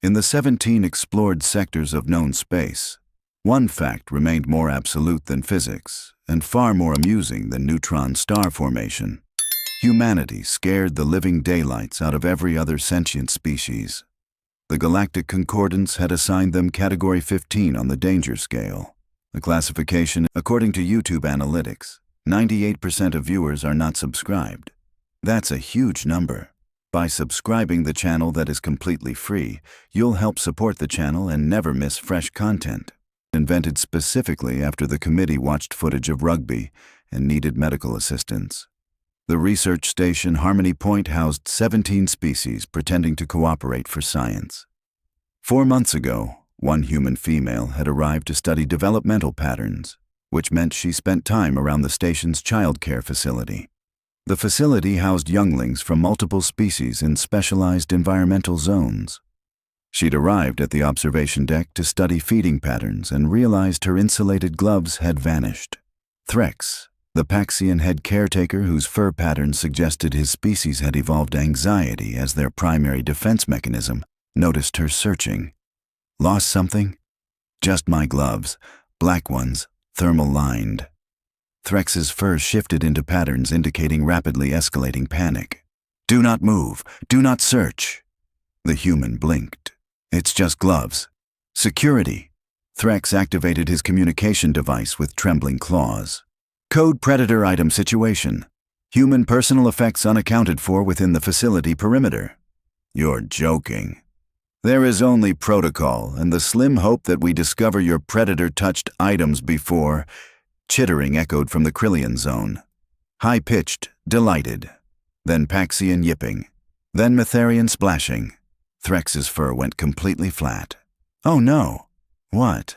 In the 17 explored sectors of known space, one fact remained more absolute than physics and far more amusing than neutron star formation. Humanity scared the living daylights out of every other sentient species. The Galactic Concordance had assigned them Category 15 on the danger scale, a classification according to YouTube analytics. 98% of viewers are not subscribed. That's a huge number. By subscribing the channel that is completely free, you'll help support the channel and never miss fresh content. Invented specifically after the committee watched footage of rugby and needed medical assistance. The research station Harmony Point housed 17 species pretending to cooperate for science. 4 months ago, one human female had arrived to study developmental patterns, which meant she spent time around the station's childcare facility. The facility housed younglings from multiple species in specialized environmental zones. She'd arrived at the observation deck to study feeding patterns and realized her insulated gloves had vanished. Threx, the Paxian head caretaker whose fur pattern suggested his species had evolved anxiety as their primary defense mechanism, noticed her searching. Lost something? Just my gloves, black ones, thermal-lined. Threx's fur shifted into patterns indicating rapidly escalating panic. Do not move, do not search. The human blinked. It's just gloves. Security. Threx activated his communication device with trembling claws. Code Predator item situation. Human personal effects unaccounted for within the facility perimeter. You're joking. There is only protocol and the slim hope that we discover your predator-touched items before. Chittering echoed from the Krillian zone. High-pitched, delighted. Then Paxian yipping. Then Metherian splashing. Threx's fur went completely flat. Oh no. What?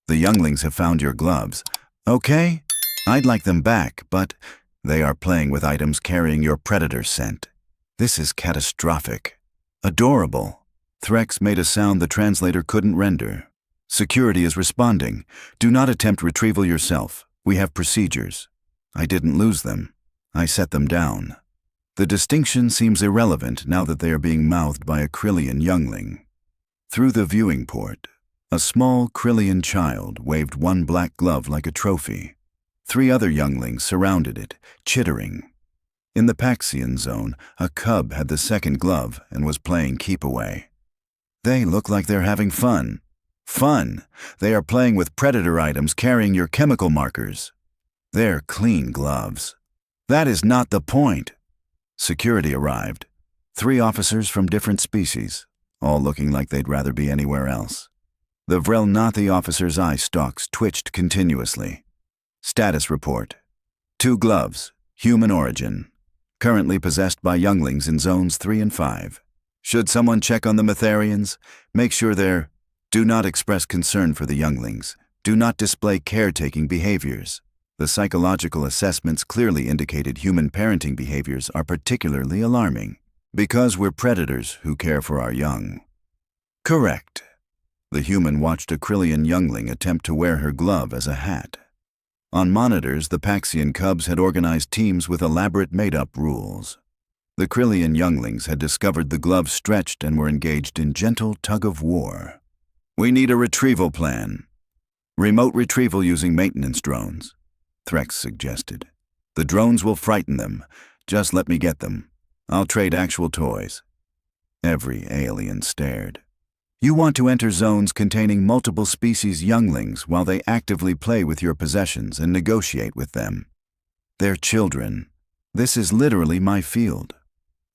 The younglings have found your gloves. Okay? I'd like them back, but they are playing with items carrying your predator scent. This is catastrophic. Adorable. Threx made a sound the translator couldn't render. Security is responding. Do not attempt retrieval yourself. We have procedures. I didn't lose them. I set them down. The distinction seems irrelevant now that they are being mouthed by a Krillian youngling. Through the viewing port, a small Krillian child waved one black glove like a trophy. 3 other younglings surrounded it, chittering. In the Paxian zone, a cub had the second glove and was playing keep away. They look like they're having fun. Fun! They are playing with predator items carrying your chemical markers. They're clean gloves. That is not the point. Security arrived. 3 officers from different species, all looking like they'd rather be anywhere else. The Vrelnathi officer's eye stalks twitched continuously. Status report. 2 gloves, human origin. Currently possessed by younglings in zones 3 and 5. Should someone check on the Metherians, make sure they're... Do not express concern for the younglings. Do not display caretaking behaviors. The psychological assessments clearly indicated human parenting behaviors are particularly alarming. Because we're predators who care for our young. Correct. The human watched a Krillian youngling attempt to wear her glove as a hat. On monitors, the Paxian cubs had organized teams with elaborate made-up rules. The Krillian younglings had discovered the gloves stretched and were engaged in gentle tug-of-war. We need a retrieval plan. Remote retrieval using maintenance drones, Threx suggested. The drones will frighten them. Just let me get them. I'll trade actual toys. Every alien stared. You want to enter zones containing multiple species younglings while they actively play with your possessions and negotiate with them. They're children. This is literally my field.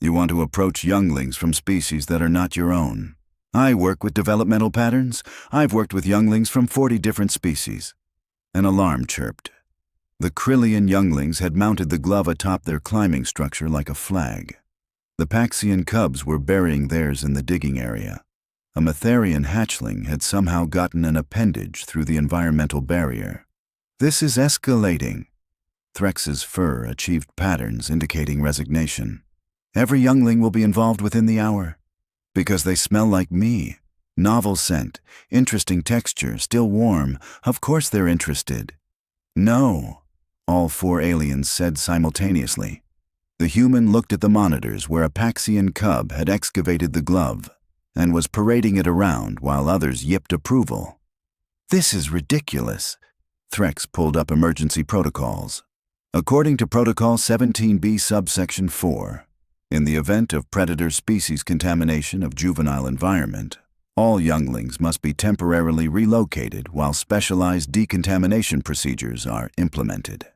You want to approach younglings from species that are not your own. I work with developmental patterns. I've worked with younglings from 40 different species. An alarm chirped. The Krillian younglings had mounted the glove atop their climbing structure like a flag. The Paxian cubs were burying theirs in the digging area. A Metherian hatchling had somehow gotten an appendage through the environmental barrier. This is escalating. Threx's fur achieved patterns indicating resignation. Every youngling will be involved within the hour. Because they smell like me. Novel scent, interesting texture, still warm. Of course they're interested. No, all 4 aliens said simultaneously. The human looked at the monitors where a Paxian cub had excavated the glove. and was parading it around while others yipped approval. "This is ridiculous." Threx pulled up emergency protocols. According to Protocol 17B subsection 4, in the event of predator species contamination of juvenile environment, all younglings must be temporarily relocated while specialized decontamination procedures are implemented.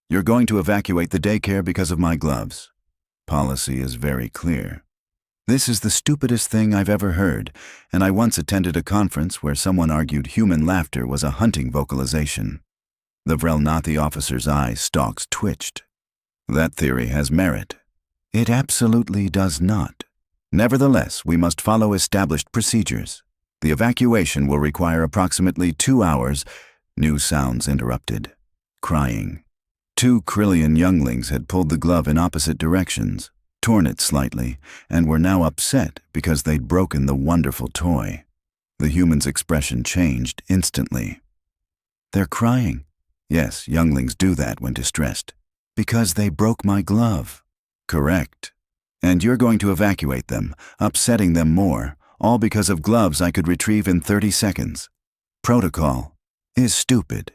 "You're going to evacuate the daycare because of my gloves." Policy is very clear. This is the stupidest thing I've ever heard, and I once attended a conference where someone argued human laughter was a hunting vocalization. The Vrelnathi officer's eye stalks twitched. That theory has merit. It absolutely does not. Nevertheless, we must follow established procedures. The evacuation will require approximately 2 hours. New sounds interrupted. Crying. 2 Krillian younglings had pulled the glove in opposite directions, torn it slightly, and were now upset because they'd broken the wonderful toy. The human's expression changed instantly. "They're crying." "Yes, younglings do that when distressed." "Because they broke my glove." "Correct. And you're going to evacuate them, upsetting them more, all because of gloves I could retrieve in 30 seconds. Protocol is stupid."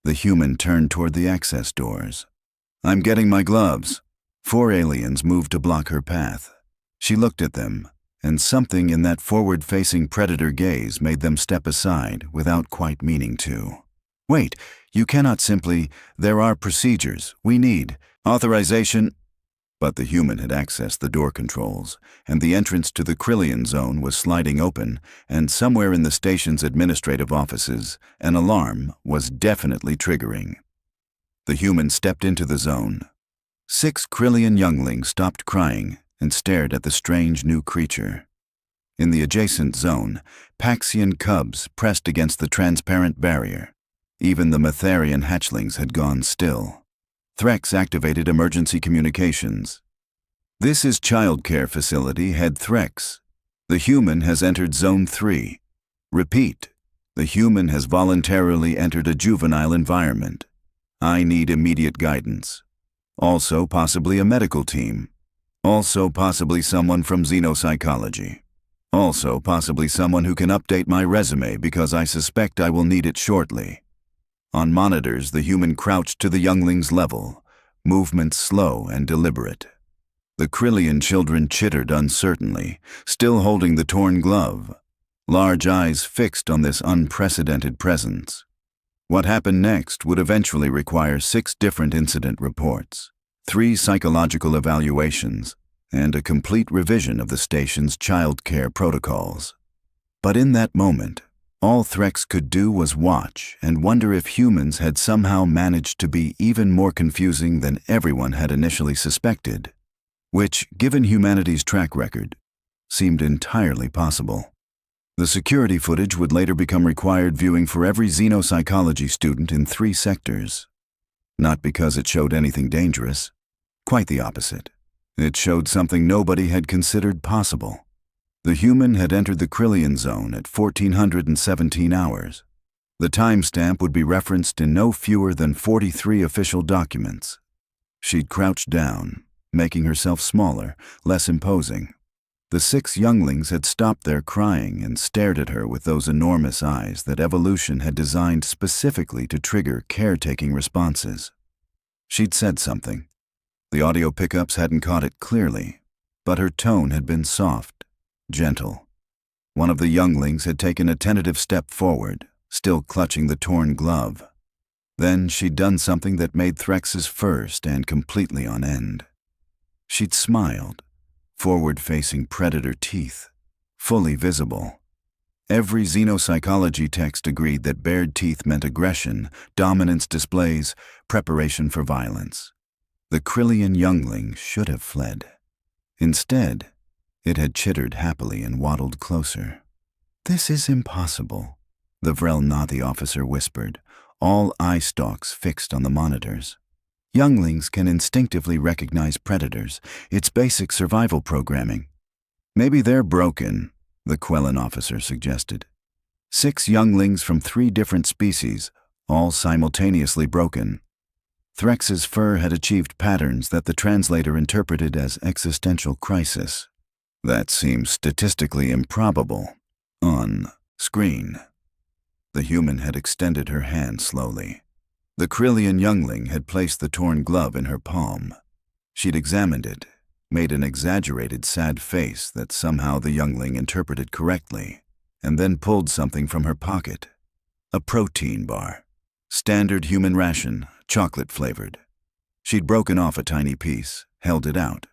The human turned toward the access doors. "I'm getting my gloves." 4 aliens moved to block her path. She looked at them, and something in that forward-facing predator gaze made them step aside without quite meaning to. "Wait, you cannot simply, there are procedures, we need authorization." But the human had accessed the door controls, and the entrance to the Krillian zone was sliding open, and somewhere in the station's administrative offices, an alarm was definitely triggering. The human stepped into the zone. 6 Krillian younglings stopped crying and stared at the strange new creature. In the adjacent zone, Paxian cubs pressed against the transparent barrier. Even the Matharian hatchlings had gone still. Threx activated emergency communications. "This is childcare facility head Threx. The human has entered Zone 3. Repeat, the human has voluntarily entered a juvenile environment. I need immediate guidance. Also possibly a medical team. Also possibly someone from xenopsychology. Also possibly someone who can update my resume because I suspect I will need it shortly." On monitors, the human crouched to the youngling's level, movements slow and deliberate. The Krillian children chittered uncertainly, still holding the torn glove, large eyes fixed on this unprecedented presence. What happened next would eventually require 6 different incident reports, 3 psychological evaluations, and a complete revision of the station's child care protocols. But in that moment, all Threx could do was watch and wonder if humans had somehow managed to be even more confusing than everyone had initially suspected, which, given humanity's track record, seemed entirely possible. The security footage would later become required viewing for every xenopsychology student in 3 sectors. Not because it showed anything dangerous. Quite the opposite. It showed something nobody had considered possible. The human had entered the Krillian zone at 1417 hours. The timestamp would be referenced in no fewer than 43 official documents. She'd crouched down, making herself smaller, less imposing. The 6 younglings had stopped their crying and stared at her with those enormous eyes that evolution had designed specifically to trigger caretaking responses. She'd said something. The audio pickups hadn't caught it clearly, but her tone had been soft, gentle. One of the younglings had taken a tentative step forward, still clutching the torn glove. Then she'd done something that made Threx's fur stand completely on end. She'd smiled, forward-facing predator teeth, fully visible. Every xenopsychology text agreed that bared teeth meant aggression, dominance displays, preparation for violence. The Krillian youngling should have fled. Instead, it had chittered happily and waddled closer. "This is impossible," the Vrelnathi officer whispered, all eye stalks fixed on the monitors. "Younglings can instinctively recognize predators. It's basic survival programming." "Maybe they're broken," the Quellan officer suggested. 6 younglings from 3 different species, all simultaneously broken. Threx's fur had achieved patterns that the translator interpreted as existential crisis. That seems statistically improbable. On screen. The human had extended her hand slowly. The Krillian youngling had placed the torn glove in her palm. She'd examined it, made an exaggerated, sad face that somehow the youngling interpreted correctly, and then pulled something from her pocket. A protein bar. Standard human ration, chocolate-flavored. She'd broken off a tiny piece, held it out.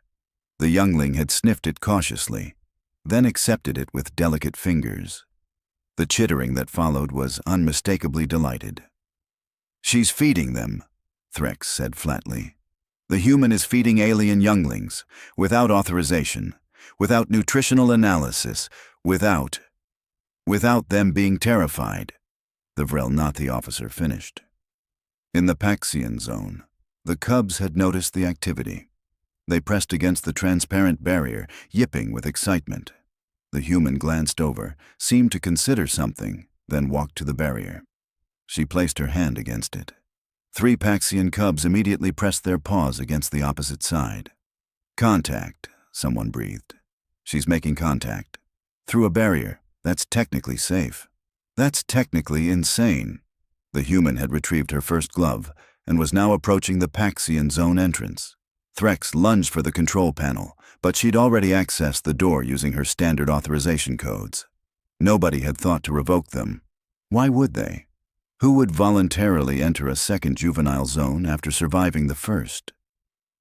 The youngling had sniffed it cautiously, then accepted it with delicate fingers. The chittering that followed was unmistakably delighted. "She's feeding them," Threx said flatly. "The human is feeding alien younglings, without authorization, without nutritional analysis, without them being terrified," the Vrelnathi officer finished. In the Paxian zone, the cubs had noticed the activity. They pressed against the transparent barrier, yipping with excitement. The human glanced over, seemed to consider something, then walked to the barrier. She placed her hand against it. 3 Paxian cubs immediately pressed their paws against the opposite side. "Contact," someone breathed. "She's making contact. Through a barrier. That's technically safe. That's technically insane." The human had retrieved her first glove and was now approaching the Paxian zone entrance. Threx lunged for the control panel, but she'd already accessed the door using her standard authorization codes. Nobody had thought to revoke them. Why would they? Who would voluntarily enter a second juvenile zone after surviving the first?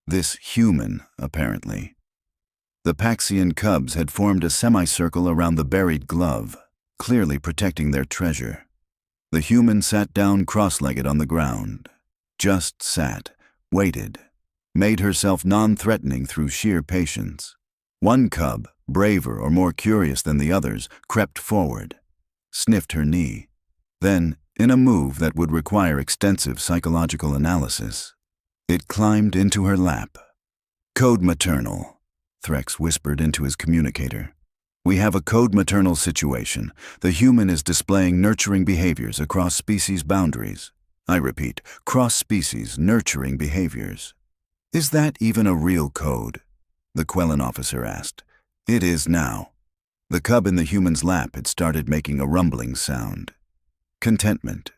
This human, apparently. The Paxian cubs had formed a semicircle around the buried glove, clearly protecting their treasure. The human sat down cross-legged on the ground. Just sat, waited, made herself non-threatening through sheer patience. One cub, braver or more curious than the others, crept forward, sniffed her knee. Then, in a move that would require extensive psychological analysis, it climbed into her lap. "Code maternal," Threx whispered into his communicator. "We have a code maternal situation. The human is displaying nurturing behaviors across species boundaries. I repeat, cross-species nurturing behaviors." "Is that even a real code?" the Quellan officer asked. "It is now." The cub in the human's lap had started making a rumbling sound. Contentment.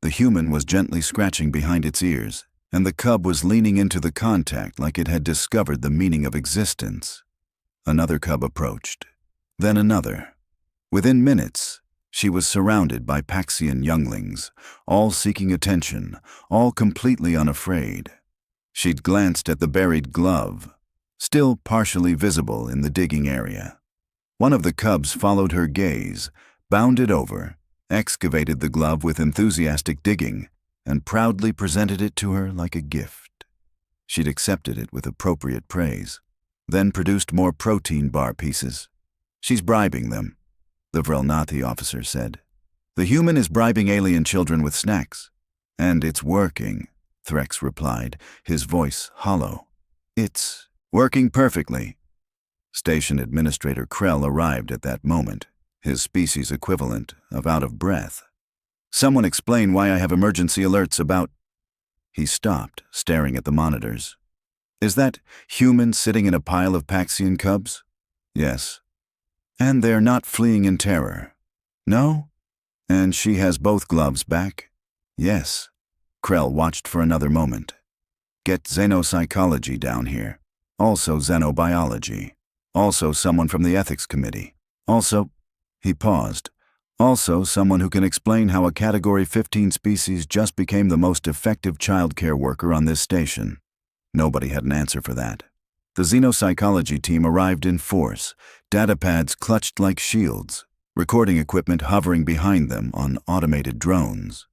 The human was gently scratching behind its ears, and the cub was leaning into the contact like it had discovered the meaning of existence. Another cub approached, then another. Within minutes, she was surrounded by Paxian younglings, all seeking attention, all completely unafraid. She'd glanced at the buried glove, still partially visible in the digging area. One of the cubs followed her gaze, bounded over, excavated the glove with enthusiastic digging, and proudly presented it to her like a gift. She'd accepted it with appropriate praise, then produced more protein bar pieces. "She's bribing them," the Vrelnathi officer said. "The human is bribing alien children with snacks." "And it's working," Threx replied, his voice hollow. "It's working perfectly." Station Administrator Krell arrived at that moment, his species equivalent of out of breath. "Someone explain why I have emergency alerts about—" He stopped, staring at the monitors. "Is that human sitting in a pile of Paxian cubs?" "Yes." "And they're not fleeing in terror?" "No." "And she has both gloves back?" "Yes." Krell watched for another moment. "Get xenopsychology down here. Also xenobiology. Also someone from the ethics committee. Also—" He paused. "Also someone who can explain how a Category 15 species just became the most effective childcare worker on this station." Nobody had an answer for that. The xenopsychology team arrived in force, datapads clutched like shields, recording equipment hovering behind them on automated drones.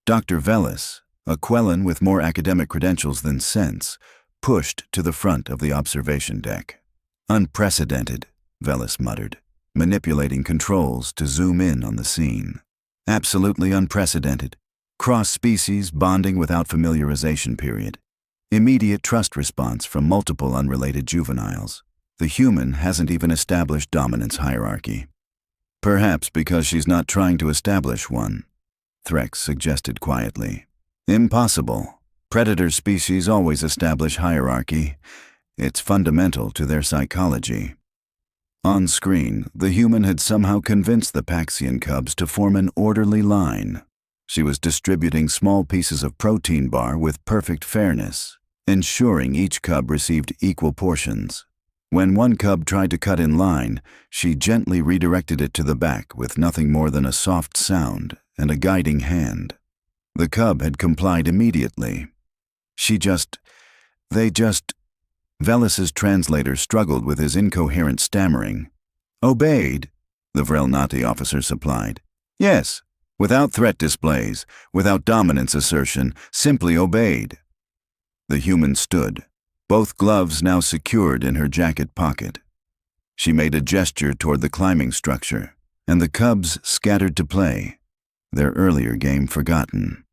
Dr. Velis, a Quellan with more academic credentials than sense, pushed to the front of the observation deck. "Unprecedented," Velis muttered, manipulating controls to zoom in on the scene. "Absolutely unprecedented. Cross-species bonding without familiarization period. Immediate trust response from multiple unrelated juveniles. The human hasn't even established dominance hierarchy." "Perhaps because she's not trying to establish one," Threx suggested quietly. "Impossible. Predator species always establish hierarchy. It's fundamental to their psychology." On screen, the human had somehow convinced the Paxian cubs to form an orderly line. She was distributing small pieces of protein bar with perfect fairness, ensuring each cub received equal portions. When one cub tried to cut in line, she gently redirected it to the back with nothing more than a soft sound and a guiding hand. The cub had complied immediately. Velis's translator struggled with his incoherent stammering. Obeyed, the Vrelnati officer supplied. Yes, without threat displays, without dominance assertion, simply obeyed. The human stood, both gloves now secured in her jacket pocket. She made a gesture toward the climbing structure, and the cubs scattered to play, their earlier game forgotten.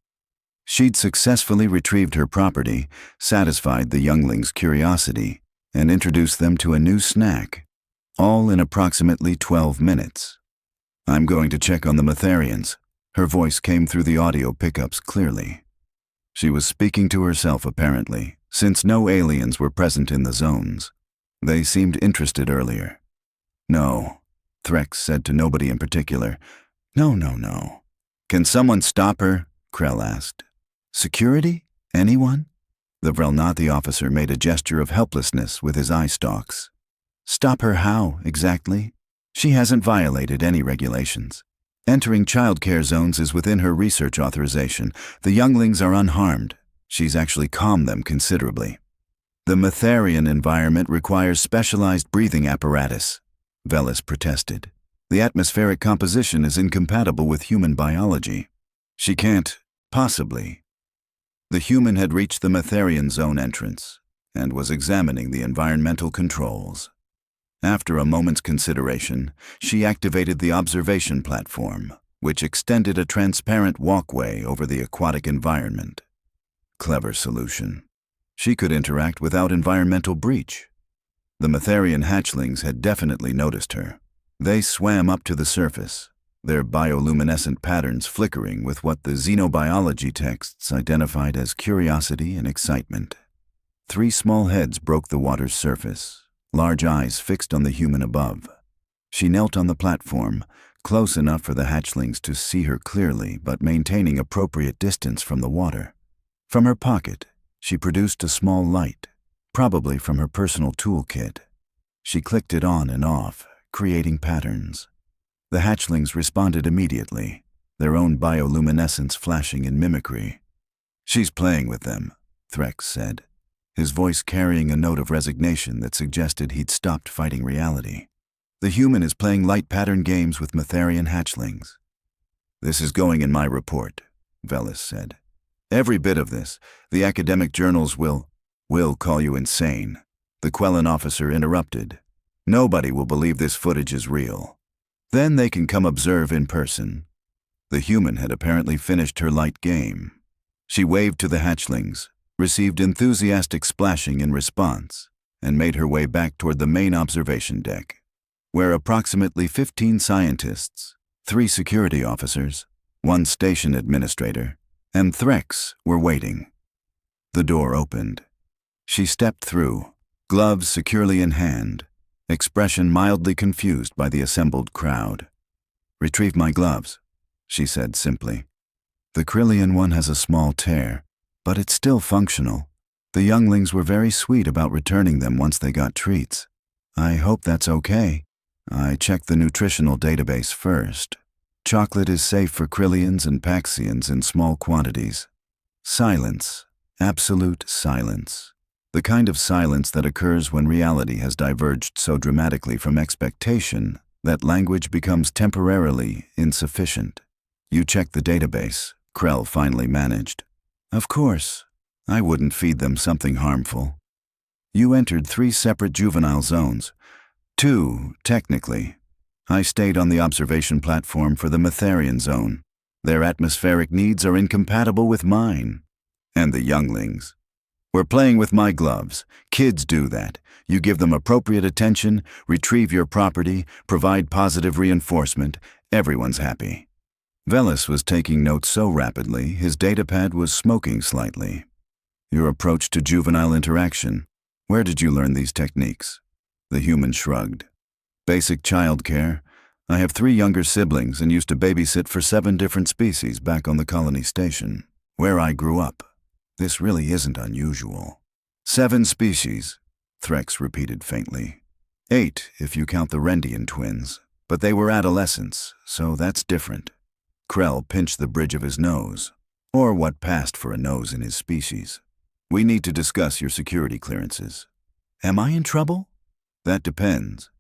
She'd successfully retrieved her property, satisfied the younglings' curiosity, and introduced them to a new snack, all in approximately 12 minutes. I'm going to check on the Metharians. Her voice came through the audio pickups clearly. She was speaking to herself apparently, since no aliens were present in the zones. They seemed interested earlier. No, Threx said to nobody in particular. No. Can someone stop her? Krell asked. Security? Anyone? The Vrelnati officer made a gesture of helplessness with his eye stalks. Stop her how, exactly? She hasn't violated any regulations. Entering childcare zones is within her research authorization. The younglings are unharmed. She's actually calmed them considerably. The Metharian environment requires specialized breathing apparatus, Velis protested. The atmospheric composition is incompatible with human biology. She can't, possibly. The human had reached the Metharian zone entrance and was examining the environmental controls. After a moment's consideration, she activated the observation platform, which extended a transparent walkway over the aquatic environment. Clever solution. She could interact without environmental breach. The Metharian hatchlings had definitely noticed her. They swam up to the surface, their bioluminescent patterns flickering with what the xenobiology texts identified as curiosity and excitement. 3 small heads broke the water's surface, large eyes fixed on the human above. She knelt on the platform, close enough for the hatchlings to see her clearly but maintaining appropriate distance from the water. From her pocket, she produced a small light, probably from her personal toolkit. She clicked it on and off, creating patterns. The hatchlings responded immediately, their own bioluminescence flashing in mimicry. She's playing with them, Threx said, his voice carrying a note of resignation that suggested he'd stopped fighting reality. The human is playing light pattern games with Metharian hatchlings. This is going in my report, Velis said. Every bit of this. The academic journals will call you insane, the Quellan officer interrupted. Nobody will believe this footage is real. Then they can come observe in person. The human had apparently finished her light game. She waved to the hatchlings, received enthusiastic splashing in response, and made her way back toward the main observation deck, where approximately 15 scientists, 3 security officers, 1 station administrator, and Threx were waiting. The door opened. She stepped through, gloves securely in hand, expression mildly confused by the assembled crowd. Retrieve my gloves, she said simply. The Krillian one has a small tear, but it's still functional. The younglings were very sweet about returning them once they got treats. I hope that's okay. I checked the nutritional database first. Chocolate is safe for Krillians and Paxians in small quantities. Silence. Absolute silence. The kind of silence that occurs when reality has diverged so dramatically from expectation that language becomes temporarily insufficient. You checked the database, Krell finally managed. Of course. I wouldn't feed them something harmful. You entered 3 separate juvenile zones. 2, technically. I stayed on the observation platform for the Metharian zone. Their atmospheric needs are incompatible with mine. And the younglings. We're playing with my gloves. Kids do that. You give them appropriate attention, retrieve your property, provide positive reinforcement. Everyone's happy. Velis was taking notes so rapidly, his datapad was smoking slightly. Your approach to juvenile interaction. Where did you learn these techniques? The human shrugged. Basic childcare. I have 3 younger siblings and used to babysit for 7 different species back on the colony station, where I grew up. This really isn't unusual. 7 species, Threx repeated faintly. 8 if you count the Rendian twins, but they were adolescents, so that's different. Krell pinched the bridge of his nose, or what passed for a nose in his species. We need to discuss your security clearances. Am I in trouble? That depends.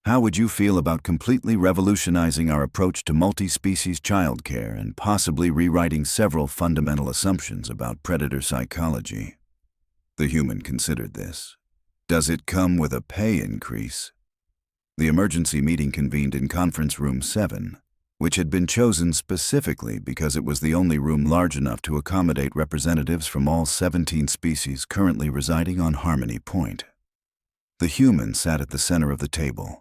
How would you feel about completely revolutionizing our approach to multi-species childcare and possibly rewriting several fundamental assumptions about predator psychology? The human considered this. Does it come with a pay increase? The emergency meeting convened in Conference Room 7, which had been chosen specifically because it was the only room large enough to accommodate representatives from all 17 species currently residing on Harmony Point. The human sat at the center of the table,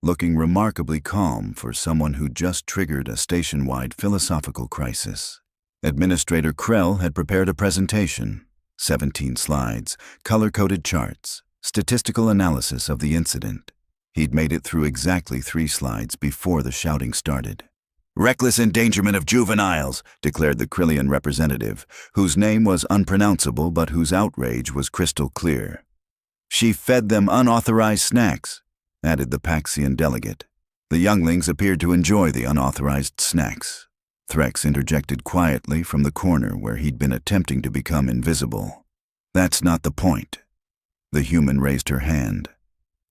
looking remarkably calm for someone who just triggered a station-wide philosophical crisis. Administrator Krell had prepared a presentation, 17 slides, color-coded charts, statistical analysis of the incident. He'd made it through exactly 3 slides before the shouting started. "Reckless endangerment of juveniles," declared the Krillian representative, whose name was unpronounceable but whose outrage was crystal clear. "She fed them unauthorized snacks," added the Paxian delegate. The younglings appeared to enjoy the unauthorized snacks. Threx interjected quietly from the corner where he'd been attempting to become invisible. "That's not the point." The human raised her hand.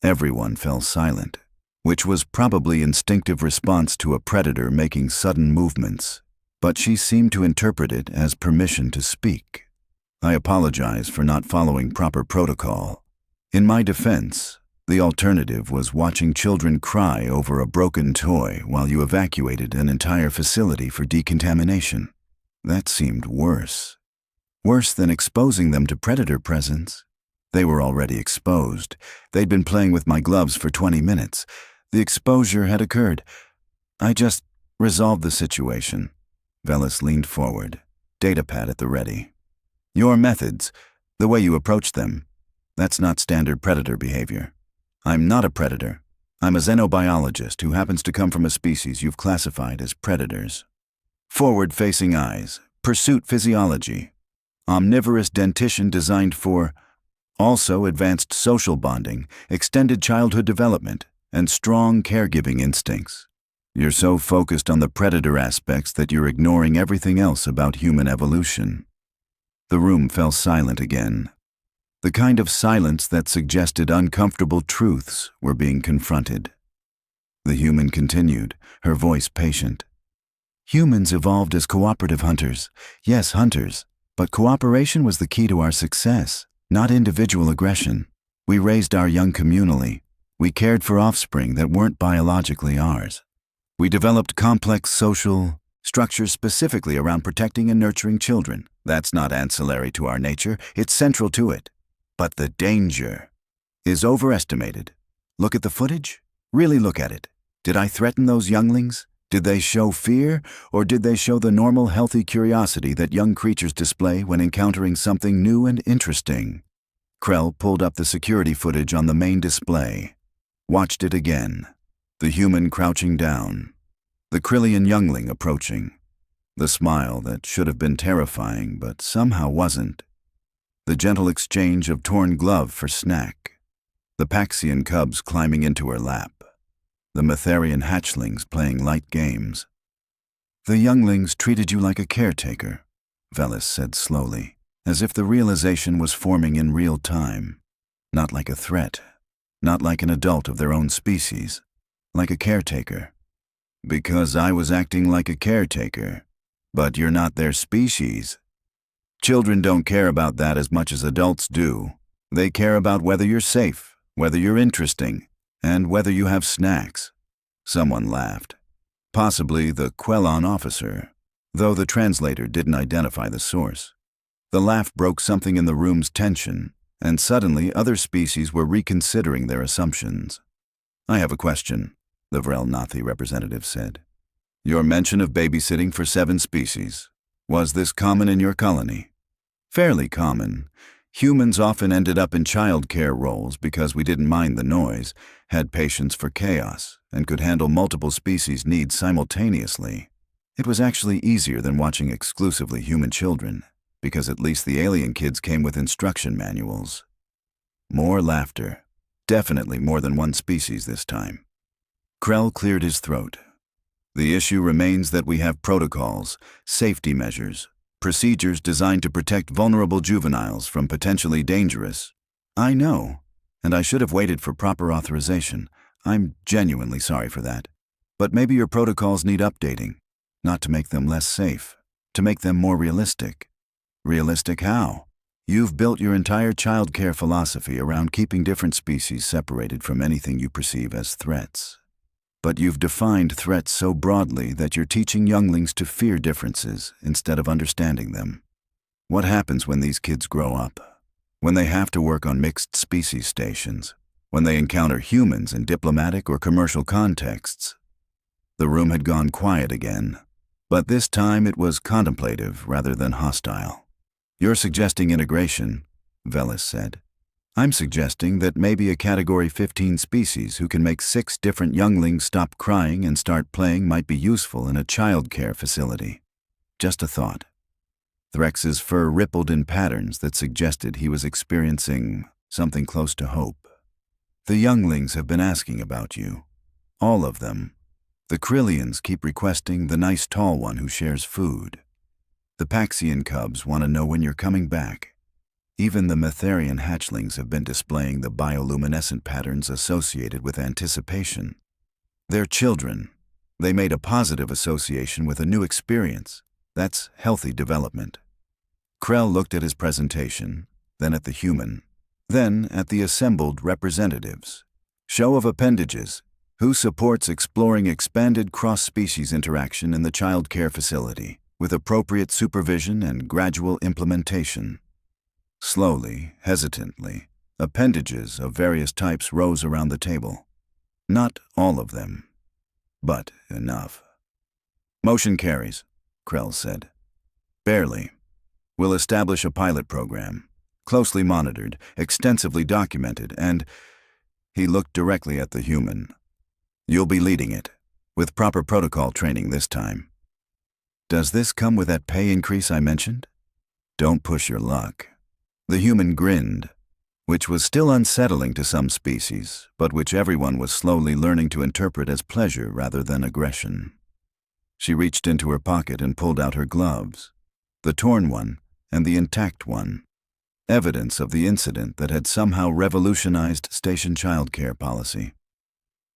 Everyone fell silent, which was probably instinctive response to a predator making sudden movements, but she seemed to interpret it as permission to speak. "I apologize for not following proper protocol. In my defense, the alternative was watching children cry over a broken toy while you evacuated an entire facility for decontamination. That seemed worse. Worse than exposing them to predator presence. They were already exposed. They'd been playing with my gloves for 20 minutes. The exposure had occurred. I just resolved the situation." Velis leaned forward, datapad at the ready. "Your methods, the way you approach them, that's not standard predator behavior. I'm not a predator. I'm a xenobiologist who happens to come from a species you've classified as predators. Forward-facing eyes, pursuit physiology, omnivorous dentition designed for, also advanced social bonding, extended childhood development, and strong caregiving instincts. You're so focused on the predator aspects that you're ignoring everything else about human evolution." The room fell silent again. The kind of silence that suggested uncomfortable truths were being confronted. The human continued, her voice patient. "Humans evolved as cooperative hunters. Yes, hunters. But cooperation was the key to our success, not individual aggression. We raised our young communally. We cared for offspring that weren't biologically ours. We developed complex social structures specifically around protecting and nurturing children. That's not ancillary to our nature, it's central to it. But the danger is overestimated. Look at the footage. Really look at it. Did I threaten those younglings? Did they show fear, or did they show the normal, healthy curiosity that young creatures display when encountering something new and interesting?" Krell pulled up the security footage on the main display. Watched it again. The human crouching down. The Krillian youngling approaching. The smile that should have been terrifying but somehow wasn't. The gentle exchange of torn glove for snack. The Paxian cubs climbing into her lap. The Metherian hatchlings playing light games. "The younglings treated you like a caretaker," Velis said slowly, as if the realization was forming in real time. Not like a threat, not like an adult of their own species, like a caretaker. "Because I was acting like a caretaker, but you're not their species. Children don't care about that as much as adults do. They care about whether you're safe, whether you're interesting, and whether you have snacks." Someone laughed. Possibly the Quellon officer, though the translator didn't identify the source. The laugh broke something in the room's tension, and suddenly other species were reconsidering their assumptions. "I have a question," the Vrel Nathi representative said. "Your mention of babysitting for 7 species. Was this common in your colony?" "Fairly common. Humans often ended up in childcare roles because we didn't mind the noise, had patience for chaos, and could handle multiple species' needs simultaneously. It was actually easier than watching exclusively human children, because at least the alien kids came with instruction manuals. More laughter. Definitely more than one species this time. Krell cleared his throat. The issue remains that we have protocols, safety measures, procedures designed to protect vulnerable juveniles from potentially dangerous. I know, and I should have waited for proper authorization. I'm genuinely sorry for that. But maybe your protocols need updating, not to make them less safe, to make them more realistic. Realistic how? You've built your entire childcare philosophy around keeping different species separated from anything you perceive as threats. But you've defined threats so broadly that you're teaching younglings to fear differences instead of understanding them. What happens when these kids grow up? When they have to work on mixed species stations? When they encounter humans in diplomatic or commercial contexts? The room had gone quiet again, but this time it was contemplative rather than hostile. You're suggesting integration, Velis said. I'm suggesting that maybe a Category 15 species who can make 6 different younglings stop crying and start playing might be useful in a childcare facility. Just a thought. Threx's fur rippled in patterns that suggested he was experiencing something close to hope. The younglings have been asking about you. All of them. The Krillians keep requesting the nice tall one who shares food. The Paxian cubs want to know when you're coming back. Even the Metherian hatchlings have been displaying the bioluminescent patterns associated with anticipation. They're children. They made a positive association with a new experience. That's healthy development. Krell looked at his presentation, then at the human, then at the assembled representatives. Show of appendages. Who supports exploring expanded cross-species interaction in the child care facility, with appropriate supervision and gradual implementation? Slowly, hesitantly, appendages of various types rose around the table. Not all of them, but enough. Motion carries, Krell said. Barely. We'll establish a pilot program, closely monitored, extensively documented, and he looked directly at the human. You'll be leading it, with proper protocol training this time. Does this come with that pay increase I mentioned? Don't push your luck. The human grinned, which was still unsettling to some species, but which everyone was slowly learning to interpret as pleasure rather than aggression. She reached into her pocket and pulled out her gloves, the torn one and the intact one, evidence of the incident that had somehow revolutionized station childcare policy.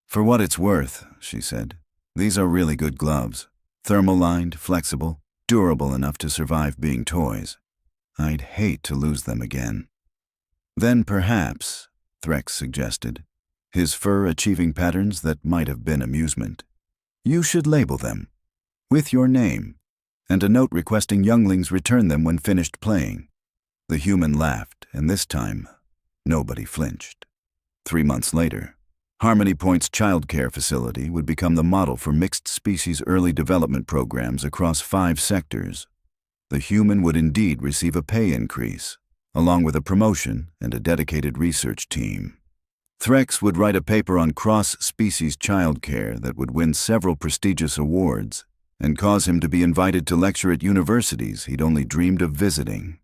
For what it's worth, she said, these are really good gloves, thermal-lined, flexible, durable enough to survive being toys. I'd hate to lose them again. Then perhaps, Threx suggested, his fur achieving patterns that might have been amusement. You should label them, with your name, and a note requesting younglings return them when finished playing. The human laughed, and this time, nobody flinched. 3 months later, Harmony Point's childcare facility would become the model for mixed-species early development programs across 5 sectors. The human would indeed receive a pay increase, along with a promotion and a dedicated research team. Threx would write a paper on cross-species childcare that would win several prestigious awards and cause him to be invited to lecture at universities he'd only dreamed of visiting.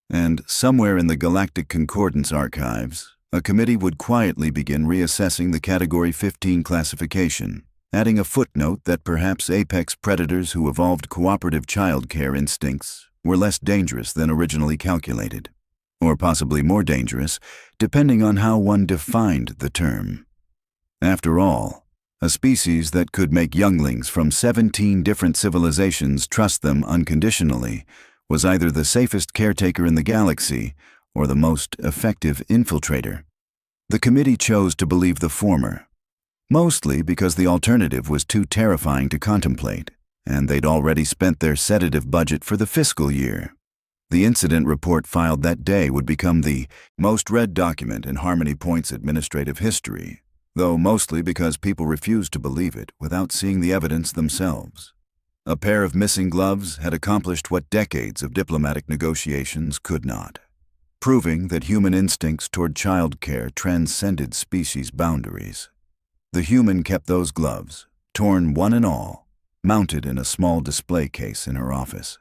And somewhere in the Galactic Concordance archives, a committee would quietly begin reassessing the Category 15 classification, adding a footnote that perhaps apex predators who evolved cooperative childcare instincts were less dangerous than originally calculated, or possibly more dangerous, depending on how one defined the term. After all, a species that could make younglings from 17 different civilizations trust them unconditionally was either the safest caretaker in the galaxy or the most effective infiltrator. The committee chose to believe the former, mostly because the alternative was too terrifying to contemplate, and they'd already spent their sedative budget for the fiscal year. The incident report filed that day would become the most read document in Harmony Point's administrative history, though mostly because people refused to believe it without seeing the evidence themselves. A pair of missing gloves had accomplished what decades of diplomatic negotiations could not. proving that human instincts toward childcare transcended species boundaries. The human kept those gloves, torn one and all, mounted in a small display case in her office.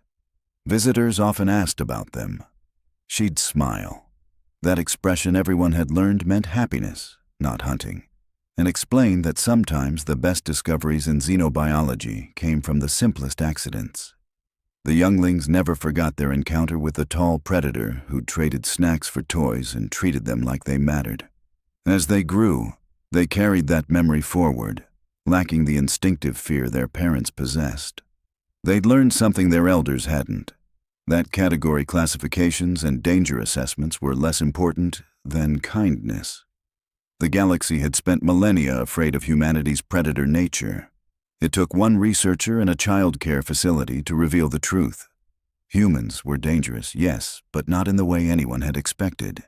Visitors often asked about them. She'd smile. That expression everyone had learned meant happiness, not hunting, and explained that sometimes the best discoveries in xenobiology came from the simplest accidents. The younglings never forgot their encounter with the tall predator who traded snacks for toys and treated them like they mattered. As they grew, they carried that memory forward, lacking the instinctive fear their parents possessed. They'd learned something their elders hadn't, that category classifications and danger assessments were less important than kindness. The galaxy had spent millennia afraid of humanity's predator nature. It took one researcher in a child care facility to reveal the truth. Humans were dangerous, yes, but not in the way anyone had expected.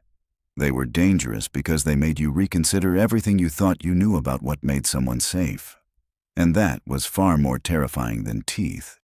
They were dangerous because they made you reconsider everything you thought you knew about what made someone safe. And that was far more terrifying than teeth.